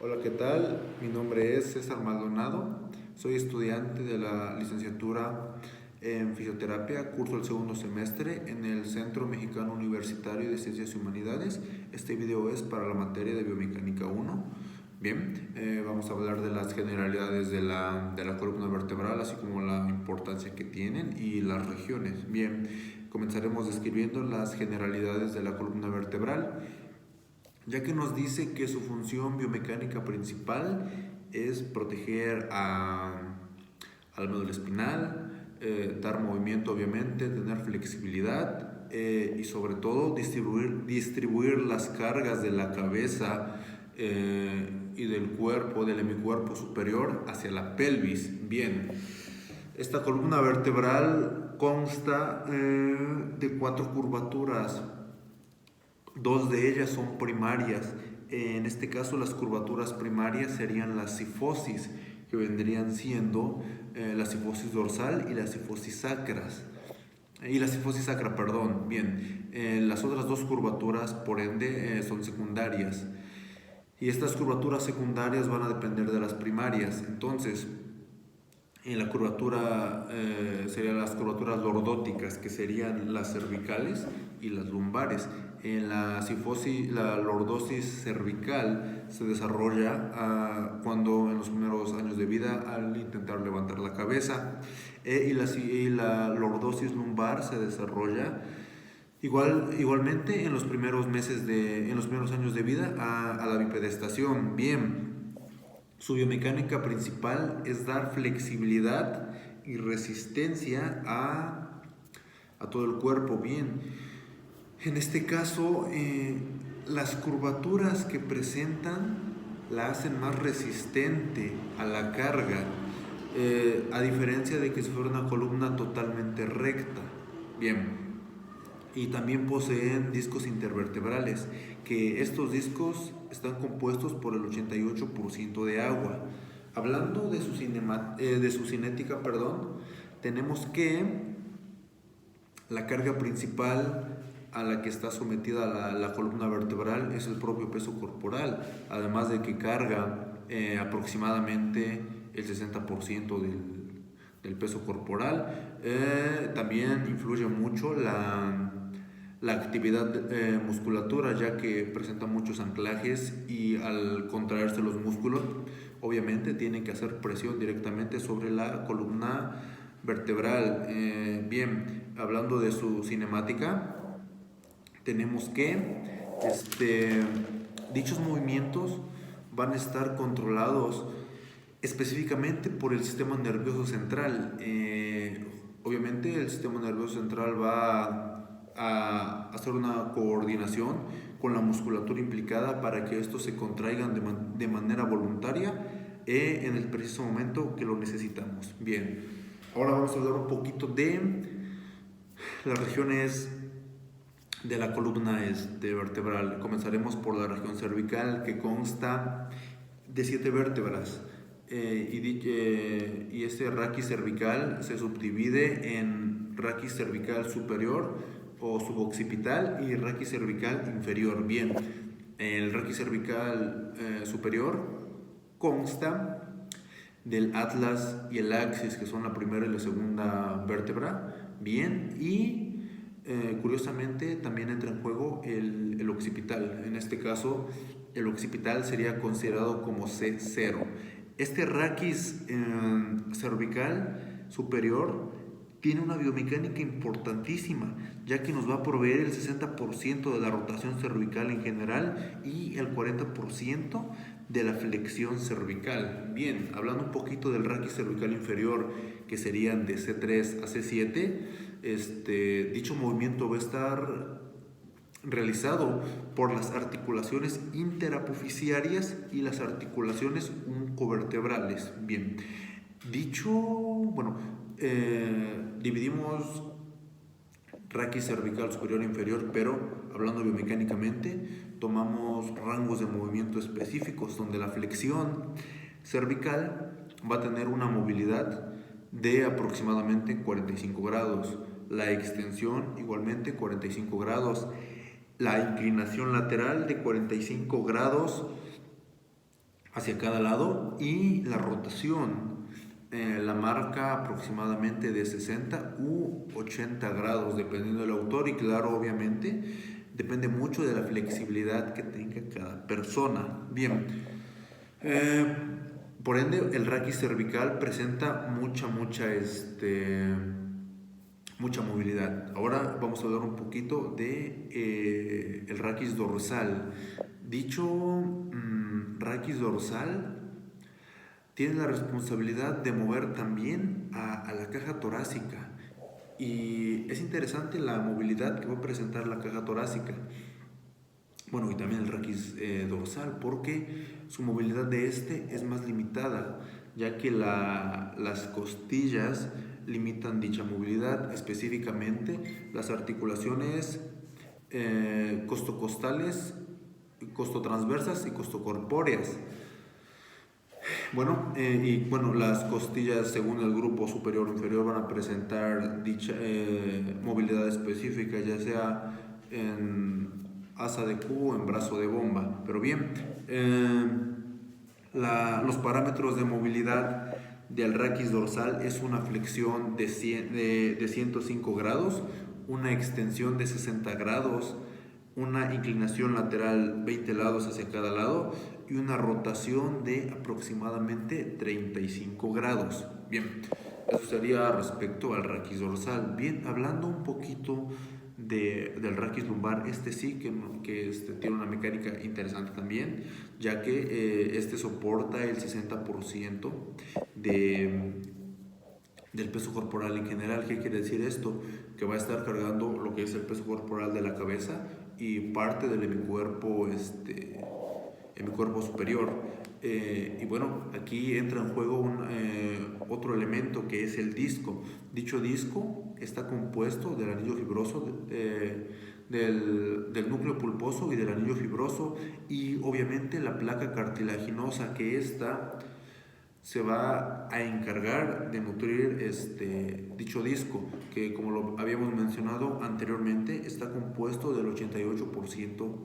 Hola, ¿qué tal? Mi nombre es César Maldonado. Soy estudiante de la licenciatura en fisioterapia, curso el segundo semestre en el Centro Mexicano Universitario de Ciencias y Humanidades. Este video es para la materia de Biomecánica 1. Bien, vamos a hablar de las generalidades de la columna vertebral, así como la importancia que tienen y las regiones. Bien, comenzaremos describiendo las generalidades de la columna vertebral, ya que nos dice que su función biomecánica principal es proteger al médula espinal, dar movimiento obviamente, tener flexibilidad y sobre todo distribuir las cargas de la cabeza y del cuerpo, del hemicuerpo superior hacia la pelvis. Bien, esta columna vertebral consta de 4 curvaturas. Dos de ellas son primarias. En este caso, las curvaturas primarias serían la cifosis, que vendrían siendo la cifosis dorsal y la cifosis sacras. Y la cifosis sacra, perdón. Bien, las otras dos curvaturas, por ende, son secundarias. Y estas curvaturas secundarias van a depender de las primarias. Entonces, en la curvatura serían las curvaturas lordóticas, que serían las cervicales y las lumbares. En la cifosis, la lordosis cervical se desarrolla cuando en los primeros años de vida al intentar levantar la cabeza, y la lordosis lumbar se desarrolla igualmente en los primeros años de vida a la bipedestación. Bien, su biomecánica principal es dar flexibilidad y resistencia a todo el cuerpo. Bien, en este caso, las curvaturas que presentan la hacen más resistente a la carga, a diferencia de que si fuera una columna totalmente recta. Bien, y también poseen discos intervertebrales, que estos discos están compuestos por el 88% de agua. Hablando de su cinética, tenemos que la carga principal a la que está sometida la columna vertebral es el propio peso corporal, además de que carga aproximadamente el 60% del peso corporal. También influye mucho la actividad musculatura, ya que presenta muchos anclajes y al contraerse los músculos, obviamente tienen que hacer presión directamente sobre la columna vertebral. Bien, hablando de su cinemática, tenemos que dichos movimientos van a estar controlados específicamente por el sistema nervioso central. Obviamente el sistema nervioso central va a hacer una coordinación con la musculatura implicada para que estos se contraigan de manera voluntaria en el preciso momento que lo necesitamos. Bien, ahora vamos a hablar un poquito de las regiones de la columna vertebral. Comenzaremos por la región cervical, que consta de 7 vértebras. Y este raquis cervical se subdivide en raquis cervical superior o suboccipital y raquis cervical inferior. Bien, el raquis cervical superior consta del atlas y el axis, que son la primera y la segunda vértebra. Bien, y curiosamente también entra en juego el occipital. En este caso, el occipital sería considerado como C0. Este raquis cervical superior tiene una biomecánica importantísima, ya que nos va a proveer el 60% de la rotación cervical en general y el 40% de la flexión cervical. Bien, hablando un poquito del raquis cervical inferior, que serían de C3 a C7, dicho movimiento va a estar realizado por las articulaciones interapofisiarias y las articulaciones uncovertebrales. Bien, dividimos raquis cervical superior e inferior, pero hablando biomecánicamente, tomamos rangos de movimiento específicos, donde la flexión cervical va a tener una movilidad de aproximadamente 45 grados, la extensión igualmente 45 grados, la inclinación lateral de 45 grados hacia cada lado, y la rotación la marca aproximadamente de 60 u 80 grados dependiendo del autor, y claro, obviamente depende mucho de la flexibilidad que tenga cada persona. Bien, eh, por ende el raquis cervical presenta mucha movilidad. Ahora vamos a hablar un poquito de el raquis dorsal. Dicho raquis dorsal tiene la responsabilidad de mover también a la caja torácica, y es interesante la movilidad que va a presentar la caja torácica, bueno, y también el raquis dorsal, porque su movilidad de es más limitada, ya que las costillas limitan dicha movilidad, específicamente las articulaciones costocostales, costotransversas y costocorpóreas. Bueno, las costillas, según el grupo superior o inferior, van a presentar dicha movilidad específica, ya sea en asa de cubo o en brazo de bomba. Pero bien, los parámetros de movilidad del raquis dorsal es una flexión de 105 grados, una extensión de 60 grados, una inclinación lateral 20 lados hacia cada lado y una rotación de aproximadamente 35 grados. Bien, eso sería respecto al raquis dorsal. Bien, hablando un poquito del raquis lumbar, sí que tiene una mecánica interesante también, ya que soporta el 60% del peso corporal en general. ¿Qué quiere decir esto? Que va a estar cargando lo que es el peso corporal de la cabeza y parte del hemicuerpo, hemicuerpo superior. Y bueno, aquí entra en juego otro elemento, que es el disco. Dicho disco está compuesto del anillo fibroso, del núcleo pulposo y del anillo fibroso, y obviamente la placa cartilaginosa, que se va a encargar de nutrir dicho disco, que, como lo habíamos mencionado anteriormente, está compuesto del 88%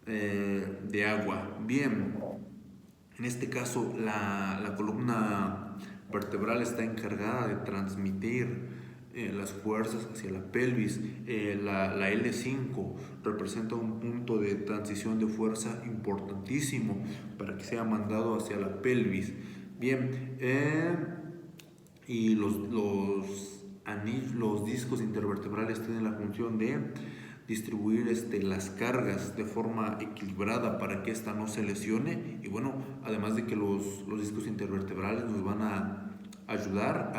de agua. Bien, en este caso la columna vertebral está encargada de transmitir las fuerzas hacia la pelvis. La L5 representa un punto de transición de fuerza importantísimo para que sea mandado hacia la pelvis. Bien, y los discos intervertebrales tienen la función de distribuir las cargas de forma equilibrada para que ésta no se lesione. Y bueno, además de que los discos intervertebrales nos van a ayudar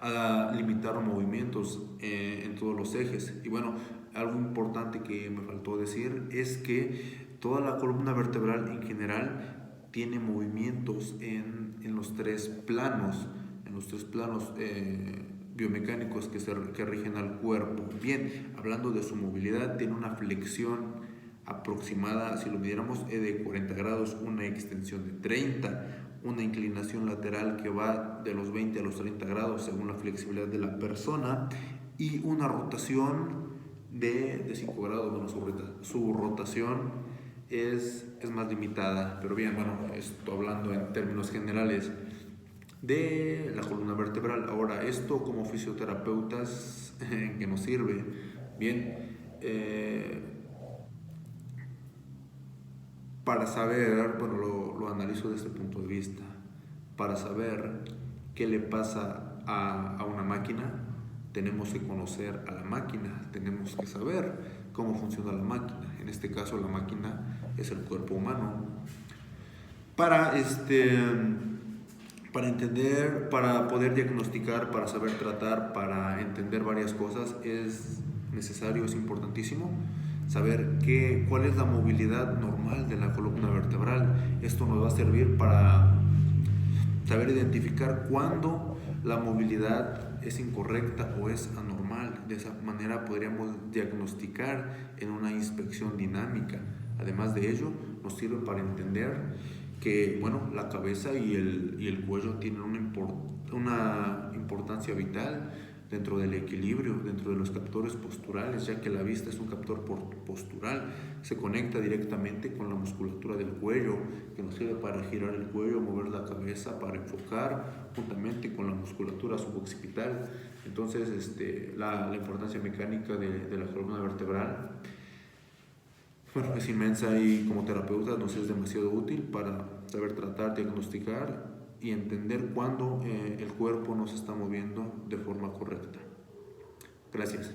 a limitar movimientos en todos los ejes. Y bueno, algo importante que me faltó decir es que toda la columna vertebral en general tiene movimientos en los tres planos, biomecánicos que rigen al cuerpo. Bien, hablando de su movilidad, tiene una flexión aproximada, si lo midiéramos, de 40 grados, una extensión de 30, una inclinación lateral que va de los 20 a los 30 grados según la flexibilidad de la persona, y una rotación de 5 grados. Bueno, su rotación es más limitada. Pero bien, bueno, esto hablando en términos generales de la columna vertebral. Ahora, esto como fisioterapeutas, ¿en qué nos sirve? Bien, para saber, bueno, lo analizo desde este punto de vista, para saber qué le pasa a una máquina, tenemos que conocer a la máquina, tenemos que saber cómo funciona la máquina. En este caso, la máquina es el cuerpo humano. Para entender, para poder diagnosticar, para saber tratar, para entender varias cosas, es necesario, es importantísimo saber cuál es la movilidad normal de la columna vertebral. Esto nos va a servir para saber identificar cuándo la movilidad es incorrecta o es anormal. De esa manera podríamos diagnosticar en una inspección dinámica. Además de ello, nos sirve para entender que, bueno, la cabeza y el cuello tienen una importancia vital dentro del equilibrio, dentro de los captores posturales, ya que la vista es un captor postural, se conecta directamente con la musculatura del cuello. nos sirve para girar el cuello, mover la cabeza, para enfocar juntamente con la musculatura suboccipital. Entonces, la importancia mecánica de la columna vertebral, bueno, es inmensa y como terapeuta nos es demasiado útil para saber tratar, diagnosticar y entender cuándo el cuerpo no se está moviendo de forma correcta. Gracias.